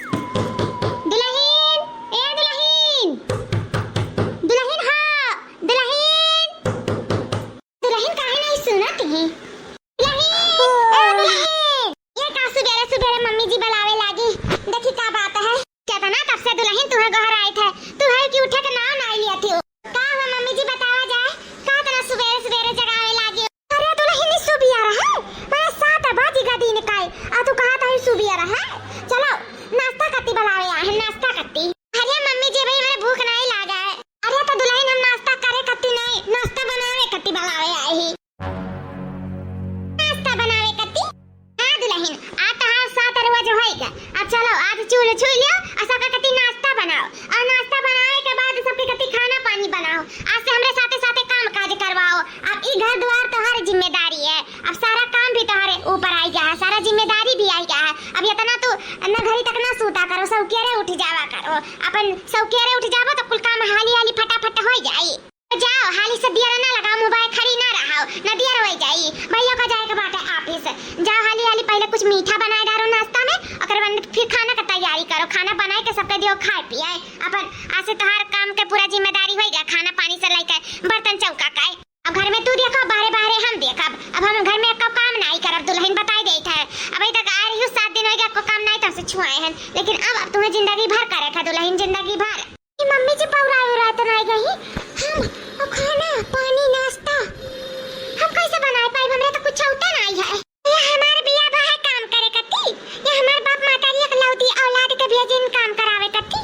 दुल्हन, ए दुल्हन, दुल्हन हाँ, दुल्हन, दुल्हन काहे नहीं सुनत है? दुल्हन, ए दुल्हन, ये का सुबेरे सुबेरे मम्मी जी बुलावे लागी। देखी का बात है? कहता ना तब से दुल्हन तुम्हारे घर आई थे, तू है कि उठे के नाम नहीं लिया थी। का हुआ मम्मी जी बतावा जाए? का तना सुबेरे सुबेरे जगावे लागी? अरे दुल्हन सुबह आ रहा है, मैं 7 बजे का दिन का आ तू कहा था सुबह आ रहा है। चलो नाश्ता करती बुलावे आ है, नाश्ता करती। अरे मम्मी जी भाई मेरे भूख नहीं लगा है। अरे तो दुल्हन हम नाश्ता करे करती नहीं, नाश्ता बनावे करती बुलावे आई ही। नाश्ता बनावे करती? हां दुल्हन आज तो हां 7 बजे होएगा। अब चलो आज चूल्हा छू लियो और सबका करती नाश्ता बनाओ और नाश्ता बनाए के बाद सबके करती खाना पानी बनाओ। आज से हमरे साथे साथे काम काज करवाओ। अब ई घर द्वार तुम्हारी जिम्मेदारी है, अब सारा काम भी तुम्हारे ऊपर आई गया है, सारा जिम्मेदारी भी आई गया है। अब इतना तो न घड़ी तक ना सूता करो, सौकेरे उठ जावा करो। अपन सौकेरे उठ जाबो तो कुल काम हाली हाली फटाफट हो जाई। जाओ हाली से दिया ना लगा, मोबाइल खड़ी ना रहो, न दिया हो जाई। भैया का जाए के बात है ऑफिस। जाओ हाली हाली पहले कुछ मीठा बनाए डालो नाश्ता में, ओकर बाद फिर खाना का तैयारी करो। खाना बनाए के सबके दियो खाए पिए। अपन आज से तोहार काम के पूरा जिम्मेदारी होएगा, खाना पानी से लेकर बर्तन चौका का। अब घर में तू देखो, बाहरे बाहरे हम देखब। अब हम घर में एक काम नहीं करब, दुल्हन बताई देत है। अभी तक आ रही हूं 7 दिन होएगा, को काम नहीं तब से छुआए हैं, लेकिन अब तुम्हें जिंदगी भर करे था दुल्हन, जिंदगी भर। ये मम्मी जी पौराए रात नहीं गई। हम अब खाना पानी नाश्ता हम कैसे बनाए पाए? हमरे तो कुछ होता नहीं है। ये हमारे बिया बाहर काम करे करती, ये हमारे बाप मातारी इकलौती औलाद के भेजिन काम करावे करती।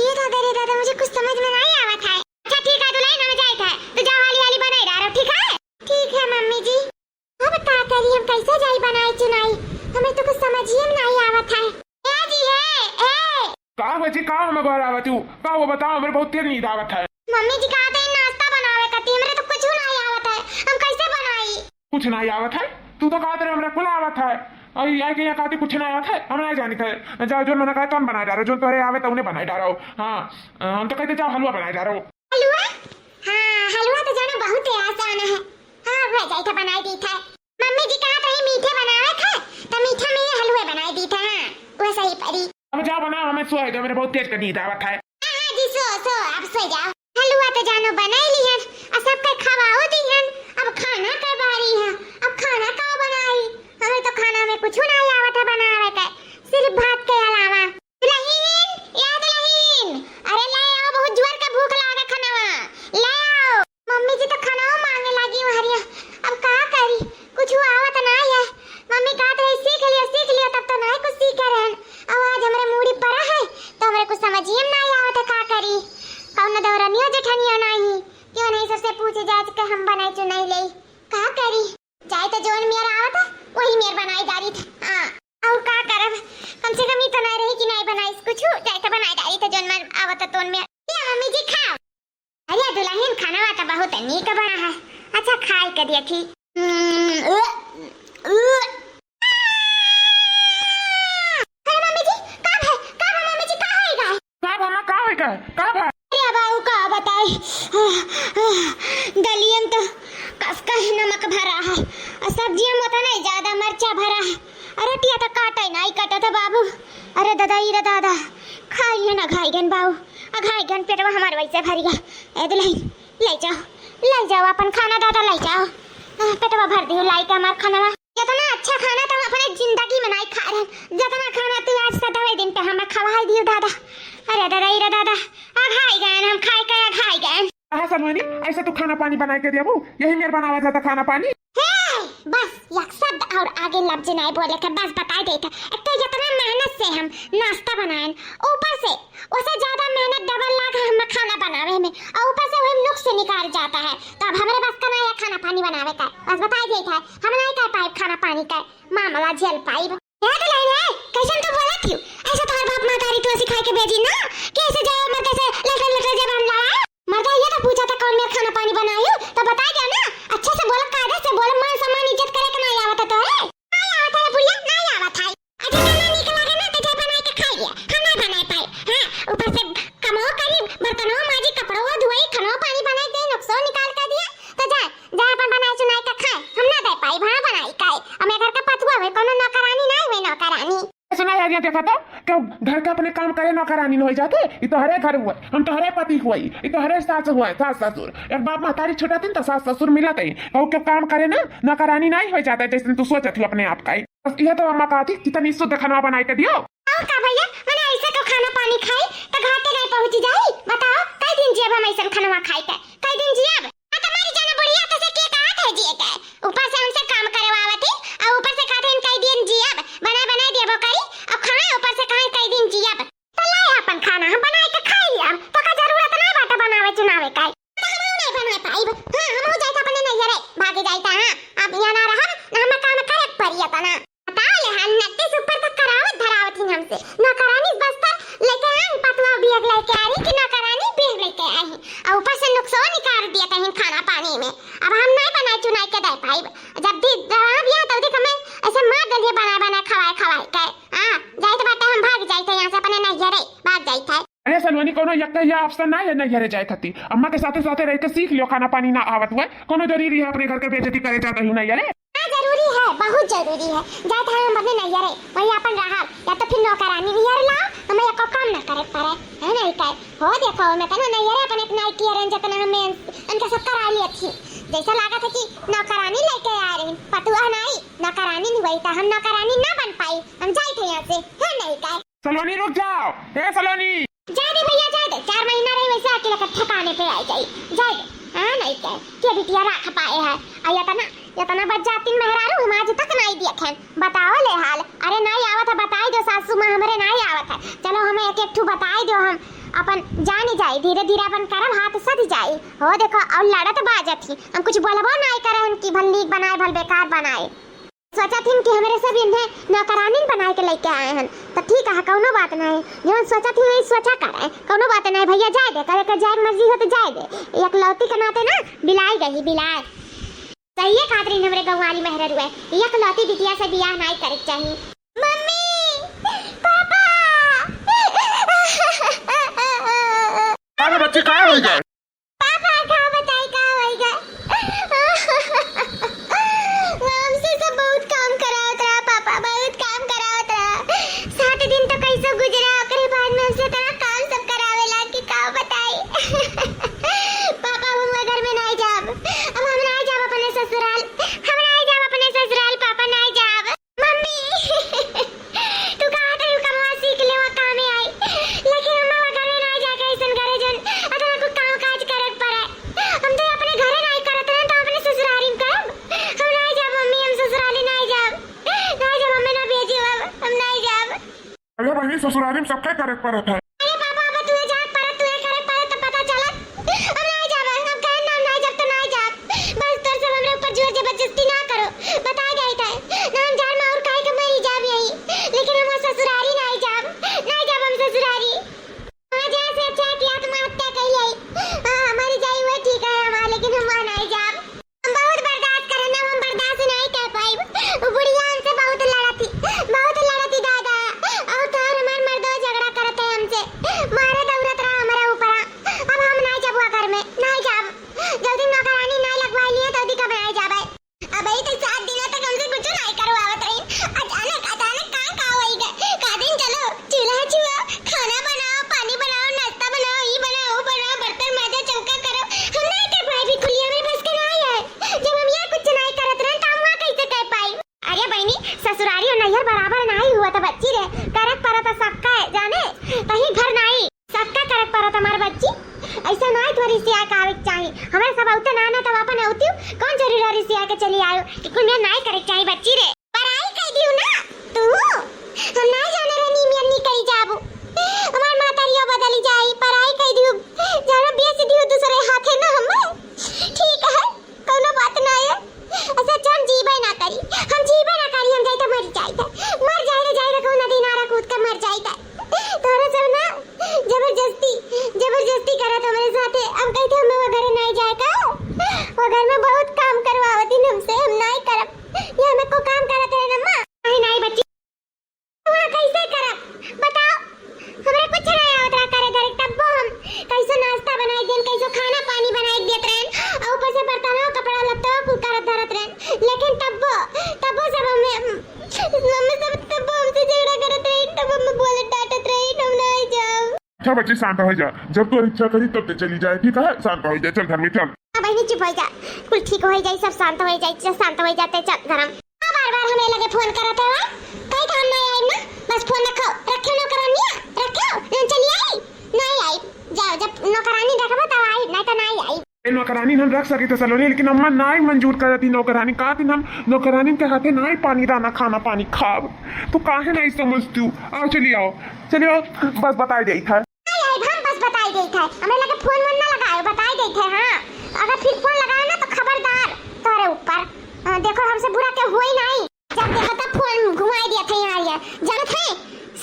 ये दादा रे दादा मुझे कुछ समझ में नहीं आवत है। अच्छा ठीक है दुल्हन हम जाए थे, तो जाओ हाली हाली बनाई डालो। ठीक है? ठीक है मम्मी जी। अब का करी हम कैसे जाई बनाई चुनाई? हमें तो कुछ समझ ही नहीं आवत है। ए जी है ए का बची का हम घर आवत हूं? का वो बताओ, हमरे बहुत तेज नींद आवत है। मम्मी जी कहा थे नाश्ता बनावे करती, हमरे तो कुछ नहीं आवत है, हम कैसे बनाई? कुछ नहीं आवत है? तू तो कहते हमरे कुल आवत है और ये के यहाँ कहती कुछ नहीं आवत है। हम नहीं जानते है। जाओ जो मैंने कहा तो बना डालो, जो तोरे आवे तो उन्हें बनाई डालो। हां हम तो कहते जाओ हलवा बनाई डालो। हलवा? हां हलवा तो जाना बहुत आसान है। हां वह जाई था बनाई दी था। मम्मी जी कहा था मीठे बनावे थे, तो मीठा में हलवा बनाई दी था। हां वो सही पड़ी। अब जाओ बनाओ, हमें सोए दो, मेरे बहुत तेज नींद आवत है। हां जी सो अब सो जाओ। हलवा तो जानो बनाई ली है और सबके खवाओ दी है। अब खाना का बारी है, अब खाना का बनाई। हमें तो खाना में कुछ नहीं आवत है बनावे का, सिर्फ भात के अलावा। दुल्हन या दुल्हन, अरे ले आओ, बहुत जोर का भूख लागे खानावा ले आओ। मम्मी जी तो खाना मांगे लगी हरिया। अब का करी, कुछ आवत नहीं है। मम्मी कहत रही सीख लियो तब तो नहीं कुछ सीखे रहन। अब आज हमरे मूड़ी पड़ा है तो हमरे कुछ समझ ही नहीं आवत है का करी। कौन दौरानियो जेठानियो नहीं, क्यों नहीं सबसे पूछे जाए कि हम बनाई चु नहीं ले। का करी, जाए तो जोन मेरा आवत है वही मेर बनाई डाली थी। हां और का करब, कम से कम ही तो नहीं रही कि नहीं बनाई कुछ, जाए तो बनाई डाली तो जोन में आवत है तोन में। ये मम्मी जी खा। अरे दुल्हन खाना वाता बहुत नीक बना है। अच्छा खाई के देखी। अरे मम्मी जी का है मम्मी जी का होएगा? का भामा का होएगा? का भा अरे बाबू का बताई, दलियन तो कसका ही नमक भरा है और सब्जियां में तो नहीं ज्यादा मिर्चा भरा है। अरे टिया तो काटे नहीं काटा था बाबू। अरे दादा ये दादा खाइए ना खाइगन बाबू, खाइगन पेटवा हमारे वैसे भर गया। ए दुल्हन ले जाओ अपन खाना दादा ले जाओ, पेटवा भर दियो लाई का हमार खाना। जितना अच्छा खाना तो अपने जिंदगी में नहीं खा रहे, जितना खाना तू आज 7वें दिन पे हमें खवा दियो दादा। अरे दादा ये दादा खाई गए हम, खाई गए। हां सलमानी ऐसा तू खाना पानी बना के देबू, यही मेरे बनावा था खाना पानी। बस एक शब्द और आगे लफ्ज नहीं बोले के बस बता देता। एक तो इतना मेहनत से हम नाश्ता बनाएं, ऊपर से उससे ज्यादा मेहनत डबल लगा हम खाना बनावे में, और ऊपर से वही नुक्स निकाल जाता है। तो अब हमारे बस का नहीं है खाना पानी बनावे का, बस बता देता है हम नहीं कर पाए खाना पानी का मामला झेल पाई। याद लाइन है कैसे तो बोला थी ऐसा तो बाप मातारी तो सिखा के भेजी ना, कैसे जाओ मत ऐसे लटर जबान लड़ा। मर्दा ये तो पूछा था कौन मेरा खाना पानी बनायो तो बता दिया ना, अच्छे से बोल, कायदे से बोल, मान सम्मान इज्जत करे के नहीं आवत तो है नहीं आवत है बुढ़िया नहीं आवत है। अच्छा खाना निकल लगे ना तो जे बना के खा लिया, हम नहीं बनाए पाए। हां ऊपर से कमाओ करी, बर्तनों माजी, कपड़ों धोई, खाना पानी बनाए दे, नुक्सान निकाल कर दिया तो जा अपन बनाए चुनाई का खाए, हम ना दे पाई। भाड़ा बनाई काए हमें घर का पतुआ है, कोनो नौकरानी नहीं है नौकरानी। सुना है ये देखा तो क्यों घर के अपने काम करे नौकरानी हो जाते ये तो हरे घर हुए हम तो हरे पति हुए ये तो हरे सास हुए सास ससुर एक बाप महतारी छोटा थी तो सास ससुर मिलत ही और क्या काम करे ना नौकरानी नहीं हो जाता जैसे तू सोचत थी अपने आप का यह तो अम्मा कहती कितनी शुद्ध खाना बनाई के दियो का भैया मैंने ऐसे को खाना पानी खाई तो घाटे नहीं पहुंच जाई बताओ कई दिन जियब हम ऐसा खाना खाई के कई दिन जियब तुम्हारी जाना बुढ़िया तो से के कहा है जिए के ऊपर से हमसे काम करवावत थी और ऊपर से कहते हैं कई दिन जियब बना दिया करी अब खाए ऊपर से कहे कई दिन जियब तो लाए अपन खाना हम बनाए के खाई लिया तो का जरूरत नहीं बात बनावे चुनावे का नहीं बना पाई हां हम हो जाता अपने नहीं रे भागे जाता हां अब यहां ना रहा ना हम काम करे परिया तना बताओ ले हम नक्के ऊपर तक करावत धरावत थी हमसे नौकरानी बस्ता लेके आई पतवा बियग लेके आई कि नौकरानी बियग लेके आई और ऊपर से नुकसान निकाल दिया कहीं खाना पानी में अब हम नहीं बनाए चुनाई के दे पाई जब भी रहा भी तो देख हमें ऐसे मां गलिए बना खवाए के हां जाइत बाटे हम भाग जाइत यहां से अपने नहीं रे भाग जाइत है अरे सलवानी कोनो यक्का ऑप्शन ना है नहीं हरे जाए थती अम्मा के साथे साथे रह के सीख लियो खाना पानी ना आवत हुए कोनो जरूरी है अपने घर के बेइज्जती करे जाता हूं नहीं अरे जरूरी है बहुत जरूरी है जात हम बने नहीं रे वही अपन रहा या तो फिर नौकरानी नहीं रे ला हमें एक काम ना करे पड़े है नहीं काय हो देखो मैं कहना नहीं रे अपन एक नाई की अरेंज करना हमें उनका सब करा लिया थी जैसा लगा था कि नौकरानी लेके आ रही पटुआ नहीं नौकरानी नहीं वही था हम नौकरानी ना बन पाई हम जाए थे यहां से है नहीं काय सलोनी रुक जाओ ए सलोनी जा दे भैया जा दे 4 महीना रहे वैसे अकेले का ठिकाने पे आ जाई जा दे हां नहीं काय के बिटिया राख पाए है आया था ना इतना बच जाती मेहरारू हम आज तक नहीं देखे बताओ ले हाल अरे नहीं आवत है बताई दो सासू मां हमरे नहीं आवत है चलो हमें एक एक ठू बताई दो हम अपन जानी जाई धीरे धीरे अपन करब हाथ सद जाई हो देखो और लड़त बाजत थी हम कुछ बोलबो नहीं करे उनकी भल्ली बनाए भल बेकार बनाए सोचा थी कि हमारे सब इन्हें नौकरानी बनाए के लेके आए हैं तो ठीक है कोनो बात नहीं जो सोचा थी वही सोचा करे कोनो बात नहीं भैया जाए दे करे के जाए मर्जी हो तो जाए दे एक लौती के नाते ना बिलाई गई बिलाई सही है खातरी हमरे गवारी मेहरर हुए एक लौती बिटिया से बियाह नहीं करे चाहिए मम्मी पापा अरे बच्चे कहां हो गए पापा का बताई का होएगा हमसे सब बहुत काम करावत रहा पापा बहुत काम करावत रहा 7 दिन तो कैसे गुजरा ओकरे बाद में हमसे तेरा काम सब करावेला कि का बताई पापा हम घर में नहीं जाब अब हम नहीं जाब अपने ससुराल हम नहीं जाब अपने ससुराल पापा नहीं जाब मम्मी तू कहा था यू कमवा सीख ले वो काम में आई लेकिन हम घर में नहीं जाके ऐसन करे जन अगर को काम काज करे पड़े हम तो अपने घर नहीं करत रहे तो अपने ससुराल में करब हम नहीं जाब मम्मी हम ससुराल नहीं जाब हमें ना भेजियो अब हम नहीं जाब अरे बहनी ससुराली में सबके करे पड़त है अरे पापा अब तू जा पर तू करे पर तो पता चलत हम नहीं जाब हम कह ना नहीं जब तो नहीं जाब बस तोर सब हमरे ऊपर जोर जबरदस्ती ना करो बता गई था ना हम जान में और काहे के मरी जाब यही लेकिन हम ससुराली नहीं जाब हम ससुराली वहां जा से अच्छा कि आत्महत्या कर ली हां हमारी जाई हुई ठीक है हमारा लेकिन हम वहां नहीं जाब हम बहुत बर्दाश्त करना हम बर्दाश्त नहीं कर पाई वो बुढ़िया हमसे बहुत लड़ती दादा और तो हमार मर्दो झगड़ा करते हैं हमसे मारे दौड़त रहा हमारे ऊपर अब हम नहीं जाब घर में नहीं जाब जल्दी नौकरानी नहीं लगवा लिए तो कब नहीं जाबे अब यही तो 7 दिन तक हमसे कुछ नहीं करवावत रही अचानक कहां का होई गए का दिन चलो चूल्हा छुओ खाना बनाओ पानी बनाओ नाश्ता बनाओ ये बनाओ वो बनाओ बर्तन मांजो चौका करो हम नहीं कर पाए भी खुलिया में बस के नहीं है जब हम यहाँ कुछ नहीं करत रहे तो हम वहाँ कैसे कर पाई अरे बहनी ससुरारी और नैहर बराबर नहीं हुआ तो बच्ची रे करक परत सबका है जाने कहीं घर नहीं सबका करक परत हमार बच्ची ऐसा नहीं थोड़ी सी आके आवे चाहिए हमारे सब औते ना ना तब अपन औती कौन जरूरी सी आके चली आयो कि कुछ नहीं करे चाहिए बच्ची रे पढ़ाई कर दियो ना तू हम नहीं जाने रे नीमियन नहीं करी जाबू हमार मातारियो बदली जाई पढ़ाई कर दियो जानो बेच दियो दूसरे हाथे ना हम ठीक है कोनो बात नहीं है ऐसा हम जीवे ना करी हम जाई तो मर जाई रे कौन नदी नारा कूद कर मर जाई तोरा सब ना जबरदस्ती करत हमारे साथे हम कहते हम वो घर नहीं जाए का वो घर में बहुत काम करवावती हमसे हम नहीं करब ये हमें को काम अच्छा बच्ची शांत हो जा, जब तू इच्छा करी तब तो चली जाए, ठीक है? शांत हो जा, चल घर में चल। हाँ बहनी चुप हो जा, कुल ठीक हो जाए, सब शांत हो जाए, शांत हो जाते चल घर हम। बार बार हमें लगे फोन करते हुआ कहीं काम नहीं आई ना, बस फोन रखो नौकरानी रखो, चली आई नहीं आई, जाओ जब नौकरानी रखबो तब आई, नहीं तो नहीं आई। नौकरानी हम रख सके तो सलोनी, लेकिन अम्मा नहीं मंजूर करती नौकरानी, कहा थी हम नौकरानी के हाथे नहीं पानी दाना खाना पानी खाब, तो काहे नहीं समझती हूँ? आओ चलिए आओ बस बताई गई था। हम बस बताई गई था, हमें लगे फोन मन ना लगाओ, बताई गई थे। हाँ अगर फिर फोन लगाओ ना तो खबरदार तोरे ऊपर, देखो हमसे बुरा क्या हुआ ही नहीं, जब देखा तब फोन घुमाई दिया था यहाँ जानत है,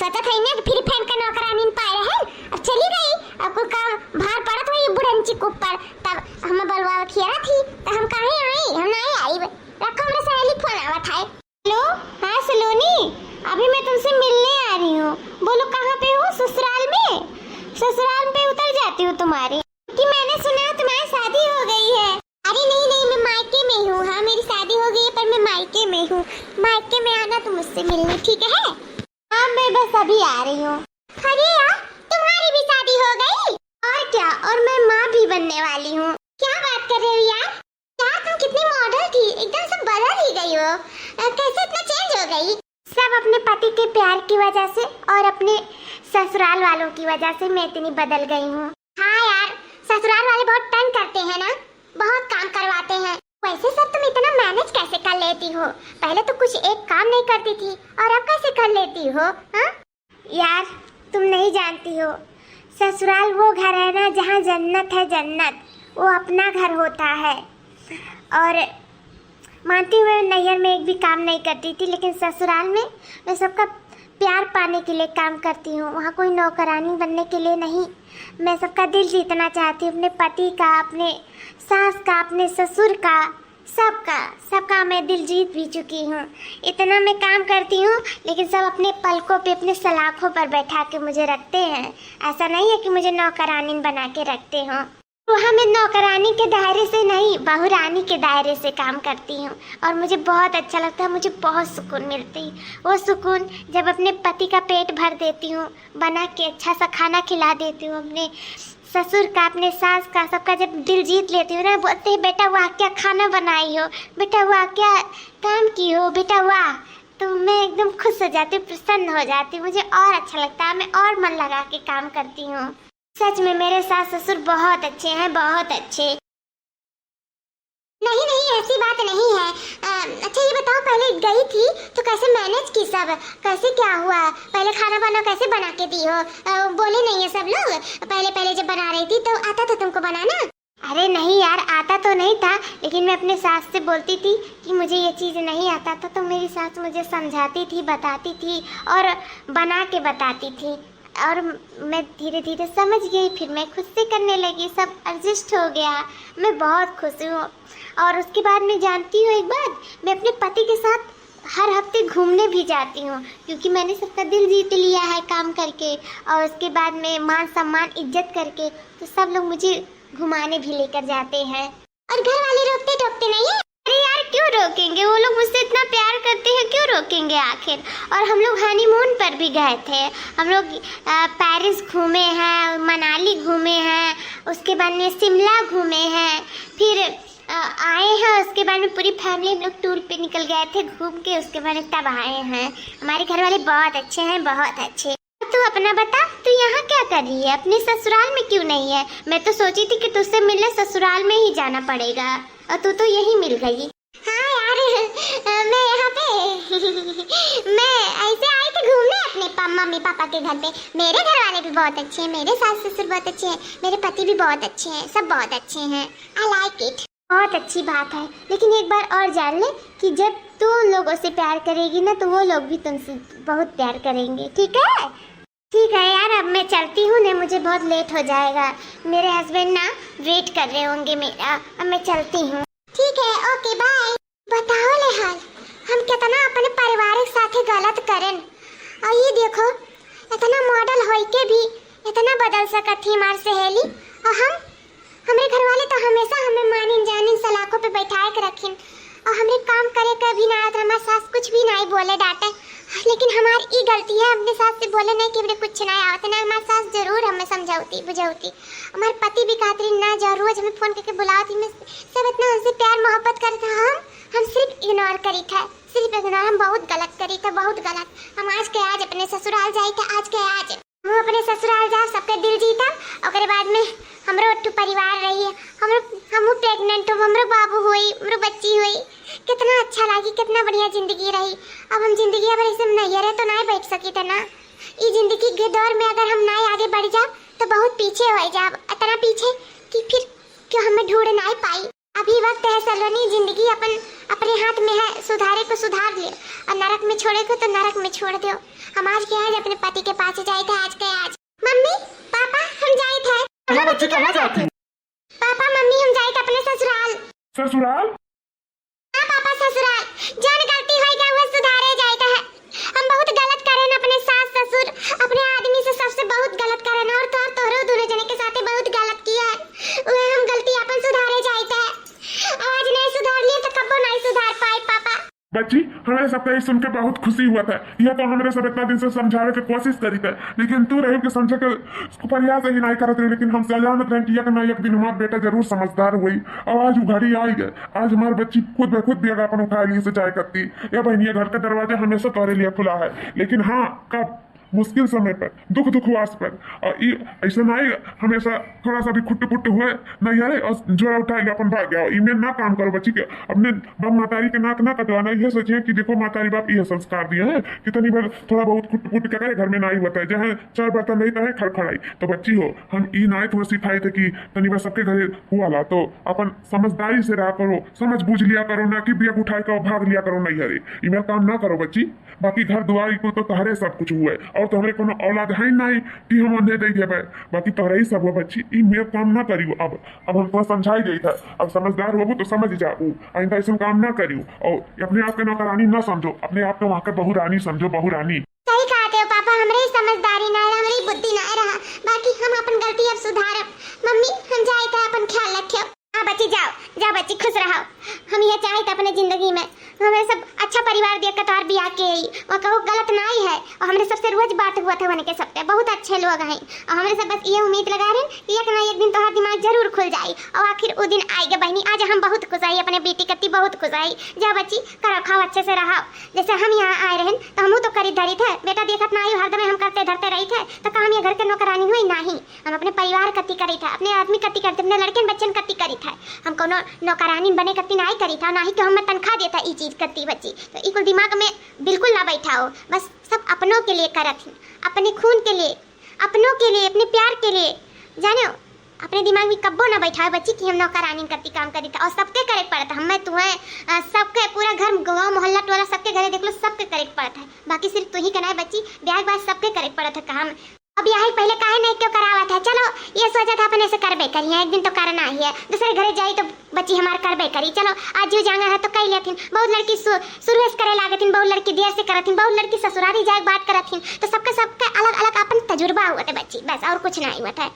सतत है ना फिर फैन का नौकरानी पाए है, अब चली गई, अब कोई काम भार पड़त हुई बुढ़नची के ऊपर, तब हमें बलवा खिया थी तो हम कहीं आई, हम नहीं आई, रखो हमरे सहेली फोन आवत है। हेलो हाँ सलोनी, अभी मैं तुमसे मिलने आ रही हूँ, बोलो कहाँ पे हो? ससुराल में, ससुराल पे उतर जाती हूँ तुम्हारी, कि मैंने सुना तुम्हारी शादी हो गई है। अरे नहीं नहीं मैं मायके में हूँ, हाँ मेरी शादी हो गई है पर मैं मायके में हूँ, मायके में आना तुम मुझसे मिलने, ठीक है? हाँ मैं बस अभी आ रही हूँ। अरे यार तुम्हारी भी शादी हो गई? और क्या, और मैं माँ भी बनने वाली हूँ। क्या बात कर रहे हो यार, यार तुम कितनी मॉडल थी, एकदम से बदल ही गई हो, कैसे इतना चेंज हो गई? सब अपने पति के प्यार की वजह से और अपने ससुराल वालों की वजह से मैं इतनी बदल गई हूँ। हाँ यार ससुराल वाले बहुत तंग करते हैं ना, बहुत काम करवाते हैं, वैसे सब तुम इतना मैनेज कैसे कर लेती हो? पहले तो कुछ एक काम नहीं करती थी और अब कैसे कर लेती हो? हाँ यार तुम नहीं जानती हो, ससुराल वो घर है ना जहाँ जन्नत है, जन्नत वो अपना घर होता है। और मानती हूँ मैं नैहर में एक भी काम नहीं करती थी, लेकिन ससुराल में मैं सबका प्यार पाने के लिए काम करती हूँ, वहाँ कोई नौकरानी बनने के लिए नहीं। मैं सबका दिल जीतना चाहती हूँ, अपने पति का, अपने सास का, अपने ससुर का, सबका मैं दिल जीत भी चुकी हूँ। इतना मैं काम करती हूँ लेकिन सब अपने पलकों पे, अपने सलाखों पर बैठा के मुझे रखते हैं। ऐसा नहीं है कि मुझे नौकरानी बना के रखते हो, वहाँ मैं नौकरानी के दायरे से नहीं, बहुरानी के दायरे से काम करती हूँ और मुझे बहुत अच्छा लगता है, मुझे बहुत सुकून मिलती। वो सुकून जब अपने पति का पेट भर देती हूँ, बना के अच्छा सा खाना खिला देती हूँ, अपने ससुर का, अपने सास का, सबका जब दिल जीत लेती हूँ ना, बोलते हैं बेटा वाह क्या खाना बनाई हो, बेटा वाह क्या काम की हो, बेटा वाह, तो मैं एकदम खुश हो जाती हूँ, प्रसन्न हो जाती हूँ, मुझे और अच्छा लगता है, मैं और मन लगा के काम करती हूँ। सच में मेरे सास ससुर बहुत अच्छे हैं, बहुत अच्छे। नहीं नहीं ऐसी बात नहीं है। अच्छा ये बताओ पहले गई थी तो कैसे मैनेज की, सब कैसे क्या हुआ? पहले खाना वाना कैसे बना के दी हो? बोले नहीं है सब लोग, पहले जब बना रही थी तो आता था तुमको बनाना? अरे नहीं यार आता तो नहीं था, लेकिन मैं अपने सास से बोलती थी कि मुझे ये चीज़ नहीं आता था, तो मेरी सास मुझे समझाती थी, बताती थी और बना के बताती थी और मैं धीरे धीरे समझ गई, फिर मैं खुद से करने लगी, सब एडजस्ट हो गया, मैं बहुत खुश हूँ। और उसके बाद मैं जानती हूँ एक बात, मैं अपने पति के साथ हर हफ्ते घूमने भी जाती हूँ, क्योंकि मैंने सबका दिल जीत लिया है काम करके, और उसके बाद में मान सम्मान इज्जत करके, तो सब लोग मुझे घुमाने भी लेकर जाते हैं। और घर वाले रोकते टोकते नहीं है? अरे यार क्यों रोकेंगे, वो लोग मुझसे इतना प्यार करते हैं, क्यों रोकेंगे आखिर। और हम लोग हनीमून पर भी गए थे, हम लोग पेरिस घूमे हैं, मनाली घूमे हैं, उसके बाद में शिमला घूमे हैं, फिर आए हैं, उसके बाद में पूरी फैमिली हम लोग टूर पे निकल गए थे घूम के, उसके बाद में तब आए हैं। हमारे घर वाले बहुत अच्छे हैं, बहुत अच्छे। तू अपना बता, तू यहाँ क्या कर रही है, अपने ससुराल में क्यों नहीं है? मैं तो सोची थी कि तुझसे मिलने ससुराल में ही जाना पड़ेगा और तू तो यही मिल गई। हाँ यार मैं यहाँ पे मैं ऐसे आई थी घूमने अपने मम्मी पापा के घर पे। मेरे घर वाले भी बहुत अच्छे हैं, मेरे सास ससुर बहुत अच्छे हैं, मेरे पति भी बहुत अच्छे हैं, सब बहुत अच्छे हैं। I like it. बहुत अच्छी बात है, लेकिन एक बार और जान ले कि जब तू लोगों से प्यार करेगी ना तो वो लोग भी तुमसे बहुत प्यार करेंगे, ठीक है? ठीक है यार अब मैं चलती हूँ ना, मुझे बहुत लेट हो जाएगा, मेरे हस्बैंड ना वेट कर रहे होंगे मेरा, अब मैं चलती हूँ। ठीक है ओके बाय। बताओ ले हाल हम कितना अपने पारिवारिक साथी गलत करें, और ये देखो इतना मॉडल होई के भी इतना बदल सकत थी हमारी सहेली, और हम हमारे घर वाले तो हमेशा हमें मानिन जानिन सलाखों पे बैठाए के रखिन, और हमरे काम करे कभी ना आवत, हमार सास कुछ भी नहीं बोले डांटे, लेकिन हमारी ई गलती है अपने सास से बोले नहीं कि हमरे कुछ नहीं आवत ना। हमार सास जरूर हमें समझावती बुझावती। हमारे पति भी कहते ना जा रोज हमें फोन करके बुलावती, मैं सब इतना उनसे प्यार मोहब्बत करता, हम सिर्फ इग्नोर करी था, सिर्फ इग्नोर। हम बहुत गलत करी था, बहुत गलत। हम आज के आज अपने ससुराल जाए थे, आज के आज हम अपने ससुराल जा सबके दिल जीता, और बाद में हमरो एक परिवार रही है, हम प्रेग्नेंट हो, हमरो बाबू हुई, हमरो बच्ची हुई, कितना अच्छा लगी, कितना बढ़िया जिंदगी रही। अब हम जिंदगी अगर इसे नहीं रहे तो नहीं बैठ सकी थे ना। इस जिंदगी के दौर में अगर हम नहीं आगे बढ़ जाए तो बहुत पीछे हो जाए, इतना पीछे कि फिर क्यों हमें ढूंढ नहीं पाई। अभी वक्त है सलोनी, जिंदगी अपने हाथ में है, सुधारे को सुधार ले और नरक में छोड़े को तो नरक में छोड़ दो। हम आज के आज अपने पति के पास जाए थे, आज के आज। मम्मी पापा हम जाए थे। कहाँ बच्ची कहाँ जाती? पापा मम्मी हम जाए थे अपने ससुराल। ससुराल? हाँ पापा ससुराल। जौन गलती हुई क्या वो सुधारे जाए थे। हम बहुत गलत करे ना, अपने सास ससुर अपने आदमी से सबसे बहुत गलत करे ना, और तोहरो दोनों जने के साथ बहुत गलत किया है। वो हम गलती अपन सुधारे जाए थे। आज नहीं सुधार लिए तो कब नहीं सुधार पाए पापा। बच्ची हमें सबका ये सुन के बहुत खुशी हुआ था। यह तो हमारे सब इतना दिन से समझावे की कोशिश करी थी, लेकिन तू रही के समझे के प्रयास ही नहीं करत रही। लेकिन हम जानत रहे कि एक दिन हमारा बेटा जरूर समझदार हुई, और आज वो घड़ी आई गए। आज हमारी बच्ची खुद ब खुद भी अगर अपन उठा ली से जाए करती। या बहनिया घर का दरवाजा हमेशा तुम्हारे लिए खुला है, लेकिन हाँ कब मुश्किल समय पर, दुख दुखवास पर, और ऐसा नहीं हमेशा थोड़ा सा भी खुट्ट पुट्ट हुए नहीं अरे और जोड़ा उठा लिया अपन भाग गया। इनमें ना काम करो बच्ची के, अपने बाप मातारी के नाक ना कटवाना। ये सोचिए कि देखो मातारी बाप ये संस्कार दिए हैं, कितनी बार थोड़ा बहुत खुट्ट पुट्ट क्या करे घर में नहीं होता है, जहाँ चार बर्तन नहीं है खड़खड़ाई। तो बच्ची हो हम ई ना तुम्हें सिखाए थे कि तनी बार सबके घरे हुआ ला, तो अपन समझदारी से रहा करो, समझ बूझ लिया करो, ना कि बैग उठाए कर भाग लिया करो नहीं अरे। इमें काम ना करो बच्ची। बाकी घर दुआर को तो तहरे सब कुछ हुआ है, और तुम्हारे कोनो औलाद है नहीं कि हम उन्हें दे देवे। बाकी तोहरा ही सब हो बच्ची, ई मेरे काम ना करियो। अब हम तो समझाई गई था, अब समझदार हो तो समझ जाओ, आइंदा ऐसा काम ना करियो। और अपने आप के नौकरानी ना समझो, अपने आप को वहाँ के बहू रानी समझो, बहू रानी। सही कहते हो पापा, हमरे समझदारी ना रहा, हमरे बुद्धि ना रहा। बाकी हम अपन गलती अब सुधारब। मम्मी हम जाए थे, अपन ख्याल रखियो। हाँ बच्ची जाओ जाओ बच्ची, खुश रहो। हम ये चाहे थे अपने जिंदगी में हमें सब अच्छा परिवार देख कर तोहर बियाह के ही, और कहो गलत नहीं है। और हमरे सबसे रोज बात हुआ था, के सबके बहुत अच्छे लोग हैं, और हमरे सब बस ये उम्मीद लगा रहे हैं कि एक ना एक दिन तोहर दिमाग जरूर खुल जाए, और आखिर वो दिन आएगा बहनी। आज हम बहुत खुश आई, अपने बेटी कत्ती बहुत खुश आई। जा बच्ची करो खाओ, अच्छे से रहो। जैसे हम यहाँ आए रहे तो हम तो करी धरी थे, बेटा देखत ना आई हरदम हम करते धरते रही थे, तो कहा हम ये घर के नौकरानी हुई नहीं। हम अपने परिवार कत्ती करी था, अपने आदमी कत्ती करते, अपने लड़के बच्चन कत्ती करी था। हम कोनो नौकरानी बने कत्ती नहीं करी था, ना ही कि हमें तनख्वाह देता ई चीज कत्ती बच्ची। तो इकुल दिमाग में बिल्कुल ना बैठा हो, बस सब अपनों के लिए करत ही, अपने खून के लिए, अपनों के लिए, अपने प्यार के लिए। जाने हो अपने दिमाग में कब्बो ना बैठा है बच्ची कि हम नौकरानी करती काम करी था, और सबके करे पड़ता। हमें तुम्हें सबके पूरा घर गाँव मोहल्ला टोला सबके घरे देख लो, सबके करे पड़ता है। बाकी सिर्फ तू ही करना है बच्ची, ब्याह के बाद सबके करे पड़ता है काम। अब यही पहले काहे नहीं क्यों करावा था। चलो ये सोचा था अपन ऐसे करबे करिए, एक दिन तो करना ही है। दूसरे घरे जाई तो बच्ची हमार करबे करी। चलो आज जो जाना है तो कई लेथिन। बहुत लड़की शुरू से करे लागथिन, बहुत लड़की देर से करथिन, बहुत लड़की ससुरारी जाए बात करथिन। तो सबके अलग अलग अपन तजुर्बा हुआ था बच्ची, बस और कुछ नहीं हुआ था।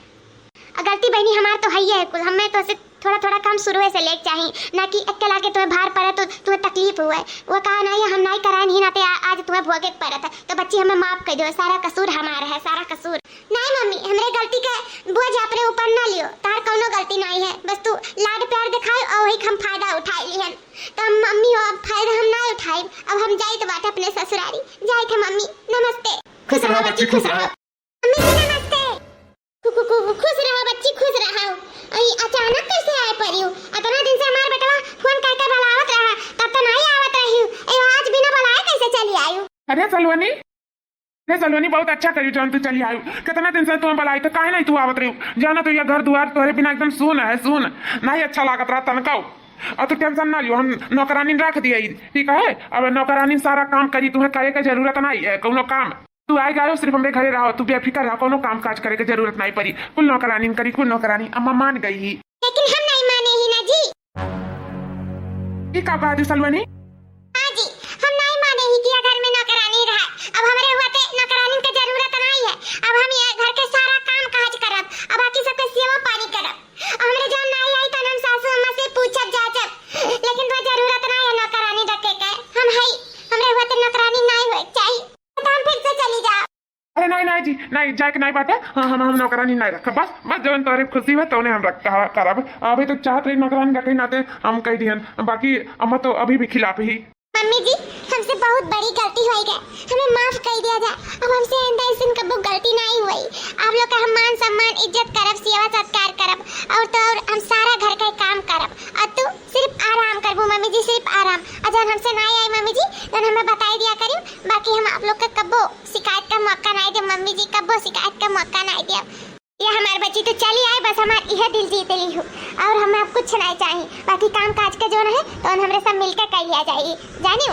गलती बहनी हमार तो है ही है कुल, हमें तो थोड़ा थोड़ा काम शुरू से लेके चाहिए, ना कि एक लाके तुम्हें भार पड़े तो तुम्हें तकलीफ हुआ है। वो कहा नहीं हम नहीं कराए नहीं ना, आज तुम्हें भोगे पड़ा था। तो बच्ची हमें माफ कर दो, सारा कसूर हमारा है, सारा कसूर। नहीं मम्मी हमरे गलती का बोझ अपने ऊपर ना लियो, तार कोनो गलती नहीं है, बस तू लाड प्यार दिखाओ और वही हम फायदा उठाए लिहन। तो मम्मी हो अब फायदा हम ना उठाए, अब हम जाए तो बात अपने ससुरारी जाए थे। मम्मी नमस्ते। खुश रहो बच्ची, खुश रहो। मम्मी नमस्ते। खुश रहो बच्ची, खुश रहो। अचानक कैसे आए पड़ी हो? इतना दिन से हमार बेटवा फोन करके बुलावत रहा, तब तो नहीं आवत रही। आज बिना बुलाए कैसे चली आई? अरे सलवनी, बहुत अच्छा करी जौन तू चली आई। कितना दिन से तुम बुलाई तो काहे नहीं तू आवत रही? जाना तो ये घर दुआर तोरे बिना एकदम सुन है, सुन नहीं अच्छा लागत रहा तनकाऊ। और तू टेंशन ना लियो, हम नौकरानी रख दिए ठीक है। अब नौकरानी सारा काम करी, तुम्हें करे की जरूरत नहीं है कोनो काम। तू आए गयो सिर्फ हमरे घरे रहो, तू बेफिक्र रहो, कोनो काम काज करे की जरूरत नहीं पड़ी। कुल नौकरानी करी, कुल नौकरानी। अम्मा मान गई ही, लेकिन हम नहीं माने ही ना जी। ये का बात है सलवनी? हाँ जी हम नहीं माने ही कि घर में नौकरानी रहा। अब हमारे हुआते नौकरानी की जरूरत नहीं है। अब हम ये घर के सारा काम काज करब, अब बाकी सबके सेवा पानी करब। हमरे जो नहीं आई तो हम सासू अम्मा से पूछब जाचब, लेकिन तो जरूरत नहीं है अरे नहीं नहीं जी नहीं जाए के नहीं बाटे हाँ हम नौकरानी नहीं रखा बस बस जवन तोरे खुशी है तो उन्हें हम रखा करब अभी तो चाहत रही नौकरानी रखे नाते हम कह दिहन बाकी अम्मा तो अभी भी खिलाफ ही मम्मी जी हमसे बहुत बड़ी गलती हो गई, हमें माफ कर दिया जाए। अब हमसे आइंदा ऐसी कबो गलती नहीं हुई। आप लोग का हम मान सम्मान इज्जत करब, सेवा सत्कार करब और तो और हम सारा घर का काम करब। और तू सिर्फ आराम करबू मम्मी जी, सिर्फ आराम। और जब हमसे नहीं आई मम्मी जी तो हमें बताई दिया करियो, बाकी हम आप लोग का कबो शिकायत का मौका नहीं दे मम्मी जी, कबो शिकायत का मौका नहीं दे। ये हमारे बच्ची तो चली आए, बस हमारी यह दिल जीत ली हूँ और हमें अब कुछ नहीं चाहिए। बाकी काम काज का जो है तो हमरे सब मिलकर कर लिया जाएगी, जानियो।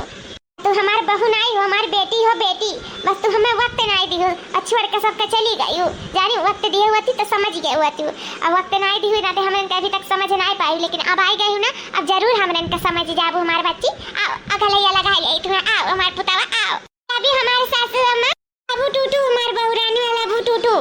तो हमारे बहू नहीं हो, हमारी बेटी हो बेटी, बस तुम हमें वक्त नहीं दी हो, छोड़ के सबका चली गई हो, जानियो। वक्त दिए हुआ थी तो समझ गए हुआ थी, अब वक्त नहीं दी हुई ना तो हमें अभी तक समझ नहीं पाई, लेकिन अब आई गई हूँ ना, अब जरूर हम इनका समझ जाबू। हमारे बच्ची आओ अगलैया लगा ले तुम्हें, आओ हमारे पुतावा आओ। अभी हमारे सासू अम्मा अबू टूटू, हमारे बहू रानी वाला अबू टूटू